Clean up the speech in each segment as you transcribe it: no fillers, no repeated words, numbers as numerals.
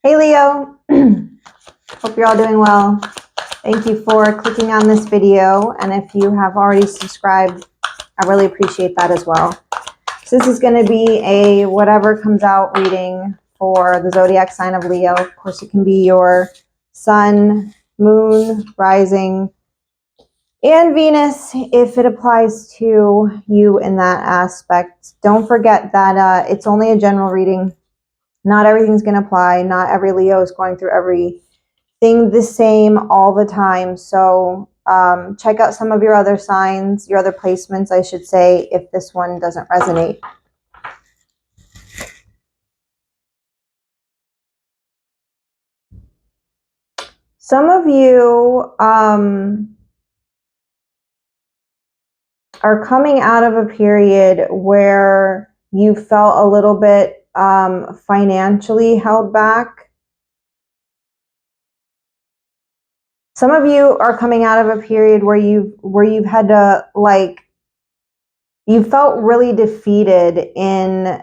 Hey Leo, hope you're all doing well. Thank you for clicking on this video, and if you have already subscribed, I really appreciate that as well. So this is going to be a whatever comes out reading for the zodiac sign of Leo. Of course, it can be your sun, moon, rising, and Venus if it applies to you in that aspect. Don't forget that it's only a general reading. Not everything's going to apply. Not every Leo is going through everything the same all the time. So check out some of your other signs, your other placements, I should say, if this one doesn't resonate. Some of you are coming out of a period where you felt a little bit financially held back. Some of you are coming out of a period where you've had to, like, you felt really defeated in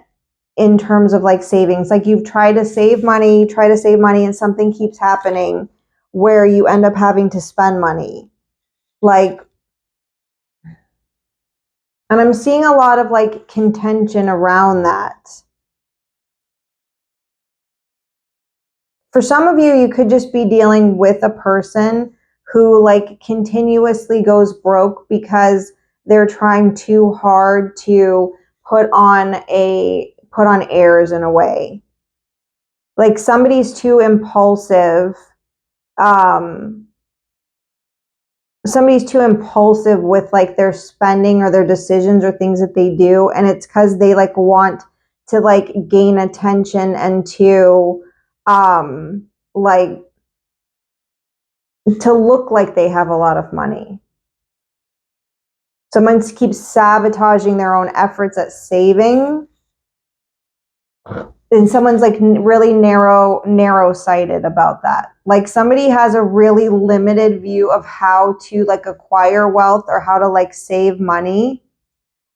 terms of like savings. Like you've tried to save money, and something keeps happening where you end up having to spend money. Like, and I'm seeing a lot of like contention around that. For some of you, you could just be dealing with a person who like continuously goes broke because they're trying too hard to put on airs in a way. Like somebody's too impulsive. Somebody's too impulsive with like their spending or their decisions or things that they do, and it's because they like want to like gain attention and to like to look like they have a lot of money. Someone keeps sabotaging their own efforts at saving, and someone's like really narrow-sighted about that. Like somebody has a really limited view of how to like acquire wealth or how to like save money,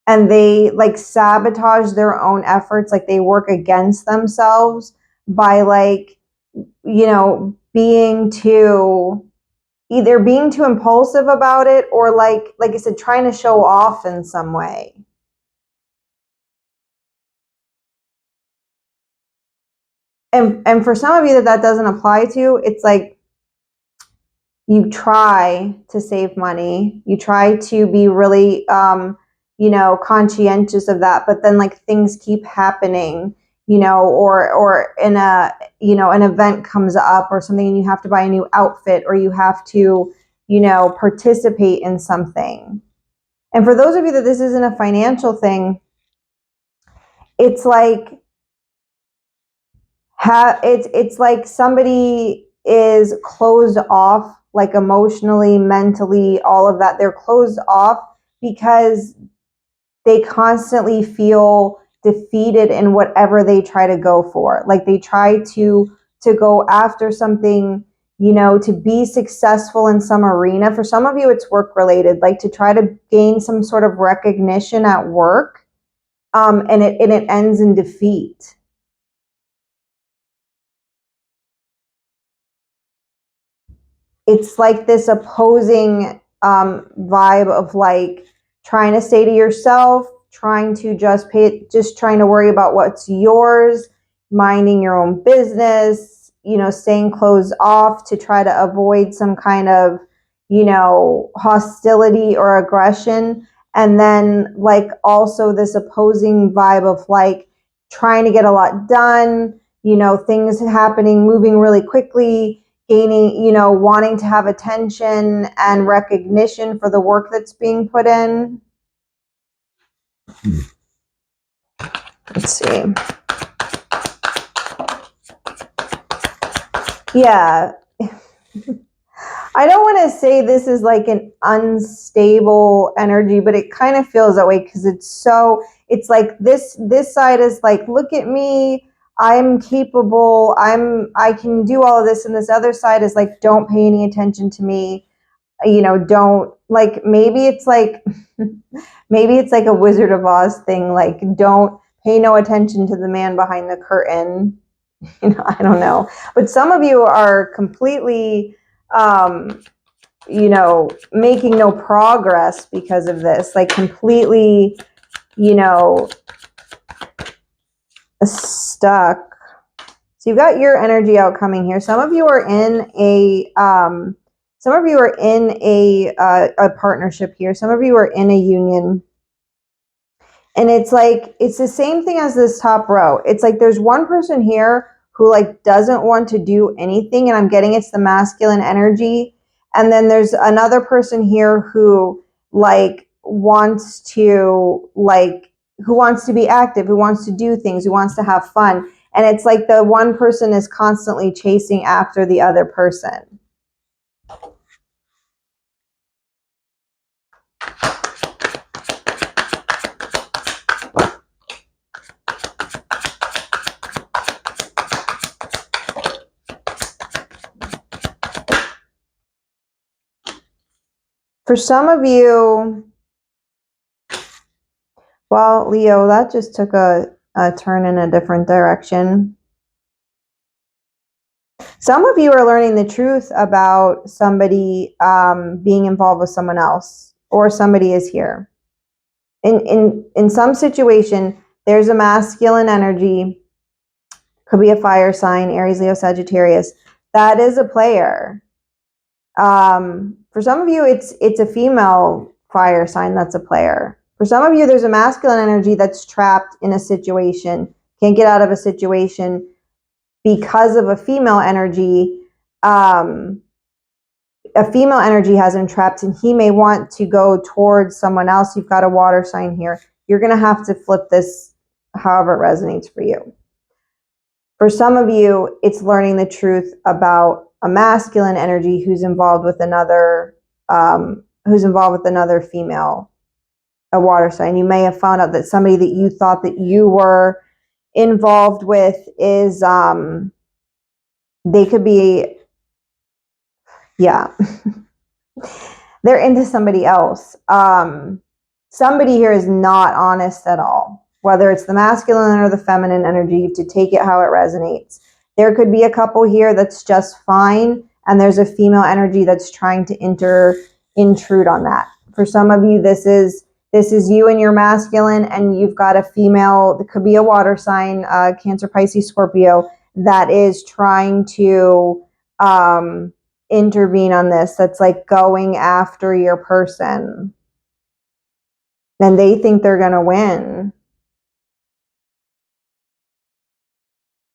and they like sabotage their own efforts. Like they work against themselves by like, you know, either being too impulsive about it or like I said, trying to show off in some way. And for some of you that doesn't apply to, it's like you try to save money, you try to be really conscientious of that, but then like things keep happening, or in an event comes up or something, and you have to buy a new outfit, or you have to participate in something. And for those of you that this isn't a financial thing, it's like it's like somebody is closed off, like emotionally, mentally, all of that. They're closed off because they constantly feel defeated in whatever they try to go for. Like they try to go after something, to be successful in some arena. For some of you, it's work related, like to try to gain some sort of recognition at work, and it ends in defeat. It's like this opposing vibe of like trying to stay to yourself, trying to just trying to worry about what's yours, minding your own business, staying closed off to try to avoid some kind of, hostility or aggression. And then like also this opposing vibe of like trying to get a lot done, things happening, moving really quickly, gaining, wanting to have attention and recognition for the work that's being put in. Let's see. Yeah. I don't want to say this is like an unstable energy, but it kind of feels that way because it's like this side is like, look at me, I'm capable, I can do all of this, and this other side is like, don't pay any attention to me, don't, like, maybe it's like a Wizard of Oz thing, like don't pay no attention to the man behind the curtain, I don't know. But some of you are completely, making no progress because of this, like completely, stuck. So you've got your energy out coming here. Some of you are in a partnership here. Some of you are in a union. And it's like, it's the same thing as this top row. It's like there's one person here who like doesn't want to do anything, and I'm getting it's the masculine energy. And then there's another person here who wants to be active, who wants to do things, who wants to have fun. And it's like the one person is constantly chasing after the other person. For some of you, well, Leo, that just took a turn in a different direction. Some of you are learning the truth about somebody being involved with someone else, or somebody is here. In some situation, there's a masculine energy, could be a fire sign, Aries, Leo, Sagittarius. That is a player. For some of you, it's a female fire sign that's a player. For some of you, there's a masculine energy that's trapped in a situation, can't get out of a situation because of a female energy. A female energy has him trapped, and he may want to go towards someone else. You've got a water sign here. You're going to have to flip this however it resonates for you. For some of you, it's learning the truth about a masculine energy who's involved with another female, a water sign. You may have found out that somebody that you thought that you were involved with is they could be, yeah, they're into somebody else. Somebody here is not honest at all, whether it's the masculine or the feminine energy. You have to take it how it resonates. There could be a couple here that's just fine, and there's a female energy that's trying to intrude on that. For some of you, this is you and your masculine, and you've got a female that could be a water sign, Cancer, Pisces, Scorpio, that is trying to intervene on this, that's like going after your person, and they think they're going to win.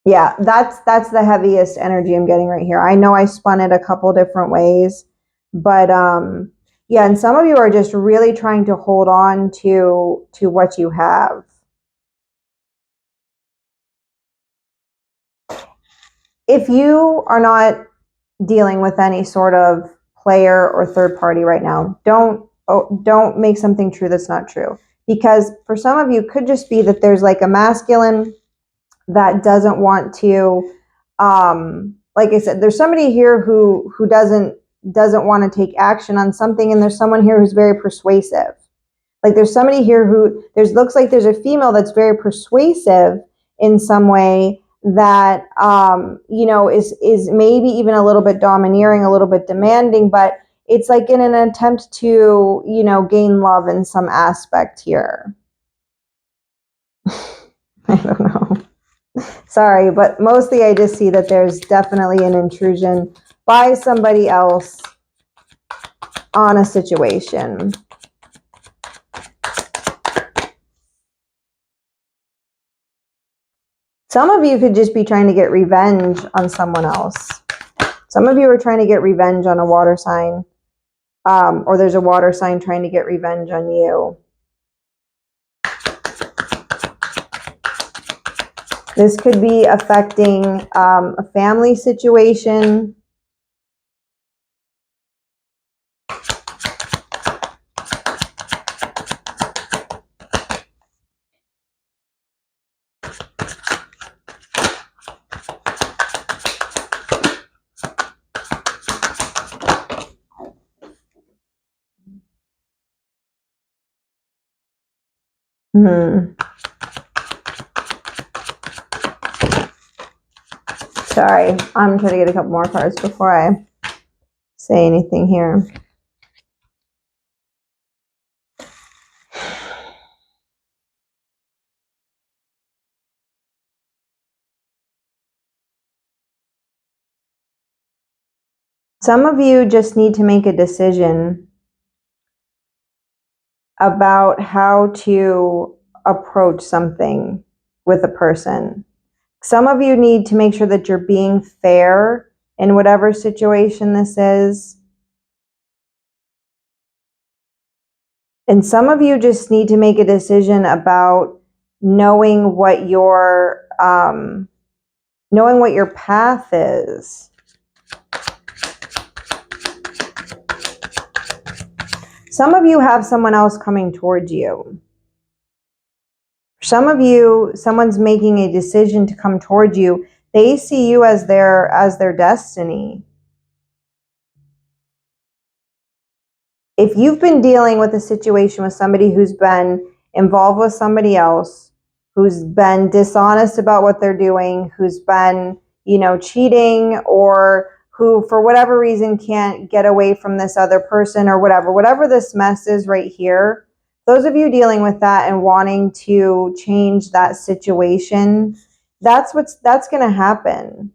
Yeah, that's the heaviest energy I'm getting right here. I know I spun it a couple different ways, but yeah, and some of you are just really trying to hold on to what you have. If you are not dealing with any sort of player or third party right now, don't make something true that's not true. Because for some of you, it could just be that there's like a masculine that doesn't want to, like I said, there's somebody here who doesn't want to take action on something, and there's someone here who's very persuasive. Like there's somebody here who looks like there's a female that's very persuasive in some way, that is maybe even a little bit domineering, a little bit demanding, but it's like in an attempt to gain love in some aspect here. I don't know. Sorry, but mostly I just see that there's definitely an intrusion by somebody else on a situation. Some of you could just be trying to get revenge on someone else. Some of you are trying to get revenge on a water sign, or there's a water sign trying to get revenge on you. This could be affecting a family situation. Sorry, I'm trying to get a couple more cards before I say anything here. Some of you just need to make a decision about how to approach something with a person. Some of you need to make sure that you're being fair in whatever situation this is. And some of you just need to make a decision about knowing what your path is. Some of you have someone else coming towards you. Some of you, someone's making a decision to come towards you. They see you as their destiny. If you've been dealing with a situation with somebody who's been involved with somebody else, who's been dishonest about what they're doing, who's been, cheating, or who for whatever reason can't get away from this other person or whatever this mess is right here, those of you dealing with that and wanting to change that situation, that's going to happen.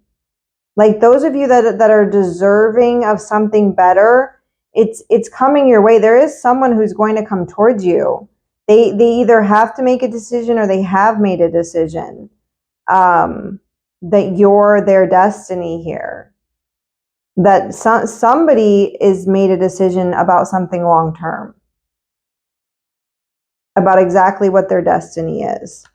Like those of you that are deserving of something better, it's coming your way. There is someone who's going to come towards you. They either have to make a decision or they have made a decision that you're their destiny here. That somebody is made a decision about something long term, about exactly what their destiny is.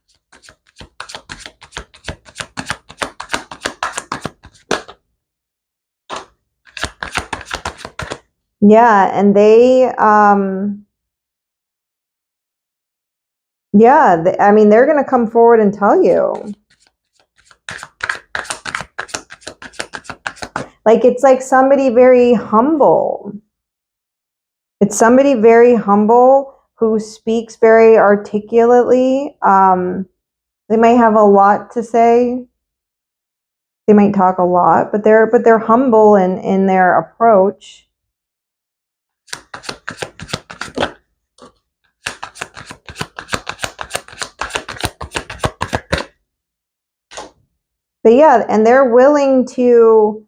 Yeah, and they're going to come forward and tell you. Like, it's like somebody very humble. It's somebody very humble who speaks very articulately. They might have a lot to say. They might talk a lot, but they're humble in their approach. But yeah, and they're willing to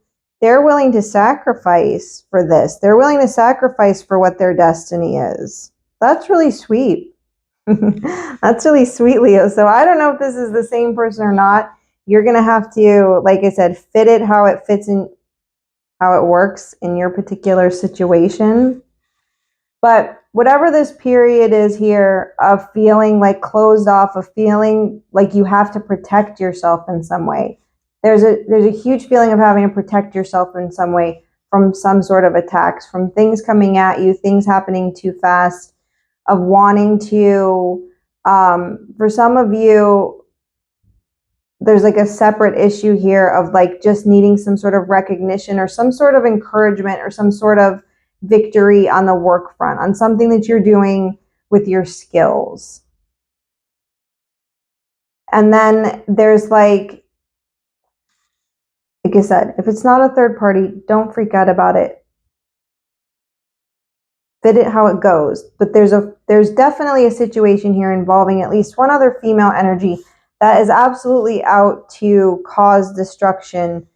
sacrifice for this. They're willing to sacrifice for what their destiny is. That's really sweet. That's really sweet, Leo. So I don't know if this is the same person or not. You're going to have to, like I said, fit it how it fits in, how it works in your particular situation. But whatever this period is here of feeling like closed off, of feeling like you have to protect yourself in some way, there's a huge feeling of having to protect yourself in some way from some sort of attacks, from things coming at you, things happening too fast, of wanting to, for some of you, there's like a separate issue here of like just needing some sort of recognition or some sort of encouragement or some sort of victory on the work front, on something that you're doing with your skills. And then there's like I said, if it's not a third party, don't freak out about it. Fit it how it goes. But there's definitely a situation here involving at least one other female energy that is absolutely out to cause destruction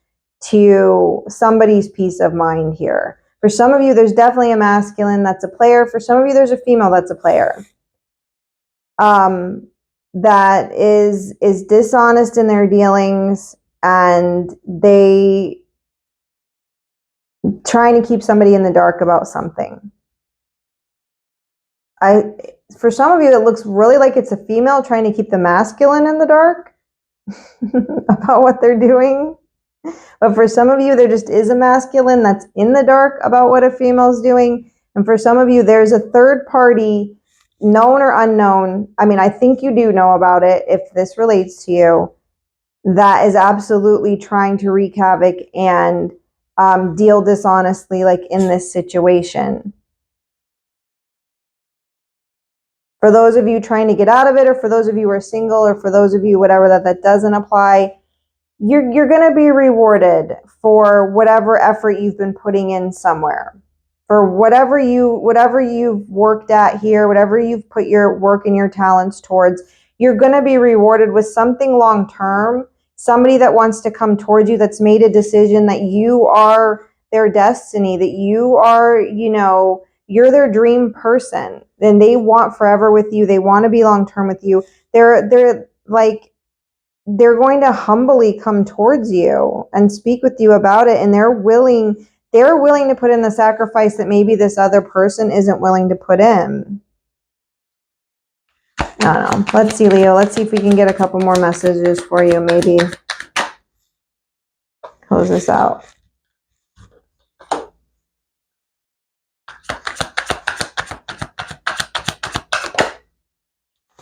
to somebody's peace of mind here. For some of you, there's definitely a masculine that's a player. For some of you, there's a female that's a player. That is dishonest in their dealings, and they trying to keep somebody in the dark about something. For some of you, it looks really like it's a female trying to keep the masculine in the dark about what they're doing. But for some of you, there just is a masculine that's in the dark about what a female's doing. And for some of you, there's a third party, known or unknown. I mean, I think you do know about it if this relates to you, that is absolutely trying to wreak havoc and deal dishonestly, like in this situation. For those of you trying to get out of it, or for those of you who are single, or for those of you, whatever, that doesn't apply, you're going to be rewarded for whatever effort you've been putting in somewhere. For whatever you've worked at here, whatever you've put your work and your talents towards, you're going to be rewarded with something long term. Somebody that wants to come towards you, that's made a decision that you are their destiny, that you are, you're their dream person, and they want forever with you. They want to be long term with you. They're going to humbly come towards you and speak with you about it, and they're willing to put in the sacrifice that maybe this other person isn't willing to put in. I don't know. Let's see, Leo. Let's see if we can get a couple more messages for you. Maybe close this out.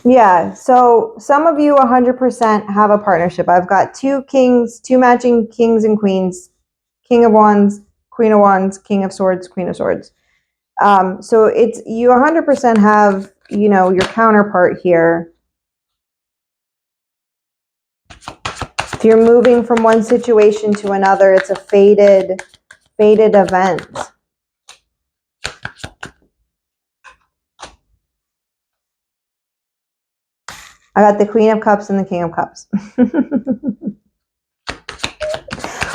Yeah, so some of you 100% have a partnership. I've got two matching kings and queens, King of Wands, Queen of Wands, King of Swords, Queen of Swords. So it's, you 100% have, your counterpart here. If you're moving from one situation to another, it's a fated event. I got the Queen of Cups and the King of Cups.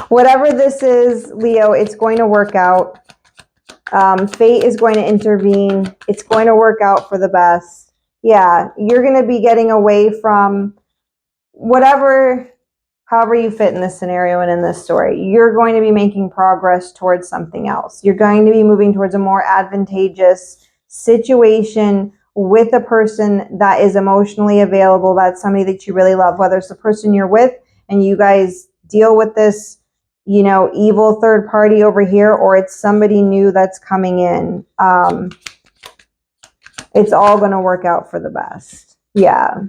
Whatever this is, Leo, it's going to work out. Fate is going to intervene. It's going to work out for the best. Yeah, you're going to be getting away from however you fit in this scenario and in this story. You're going to be making progress towards something else. You're going to be moving towards a more advantageous situation with a person that is emotionally available. That's somebody that you really love, whether it's the person you're with and you guys deal with this, evil third party over here, or it's somebody new that's coming in. It's all going to work out for the best. Yeah.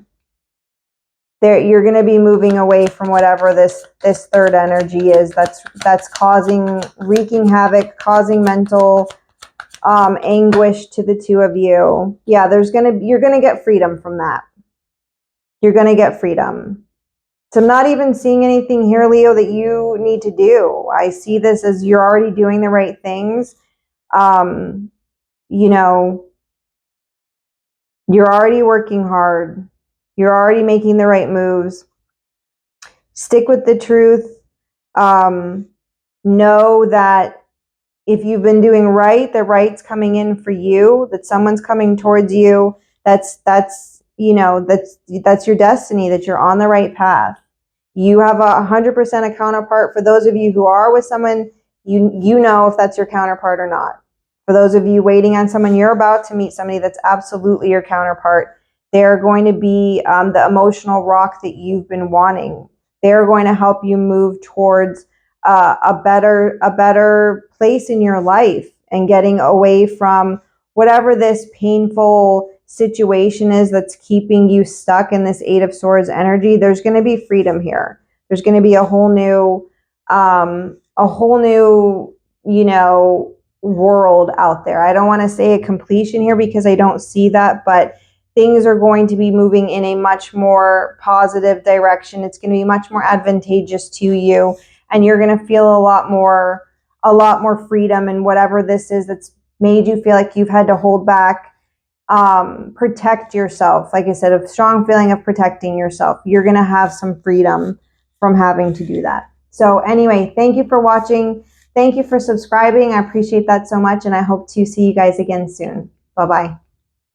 You're going to be moving away from whatever this third energy is that's wreaking havoc, causing mental anguish to the two of you. Yeah, you're going to get freedom from that. You're going to get freedom. So I'm not even seeing anything here, Leo, that you need to do. I see this as you're already doing the right things. You're already working hard. You're already making the right moves. Stick with the truth. Know that if you've been doing right, the right's coming in for you, that someone's coming towards you. That's your destiny, that you're on the right path. You have 100% a counterpart. For those of you who are with someone, you know if that's your counterpart or not. For those of you waiting on someone, you're about to meet somebody that's absolutely your counterpart. They're going to be the emotional rock that you've been wanting. They're going to help you move towards a better place in your life and getting away from whatever this painful situation is that's keeping you stuck in this Eight of Swords energy. There's going to be freedom here. There's going to be a whole new, world out there. I don't want to say a completion here because I don't see that, but things are going to be moving in a much more positive direction. It's going to be much more advantageous to you, and you're going to feel a lot more freedom in whatever this is that's made you feel like you've had to hold back. Protect yourself. Like I said, a strong feeling of protecting yourself. You're going to have some freedom from having to do that. So anyway, thank you for watching. Thank you for subscribing. I appreciate that so much, and I hope to see you guys again soon. Bye-bye.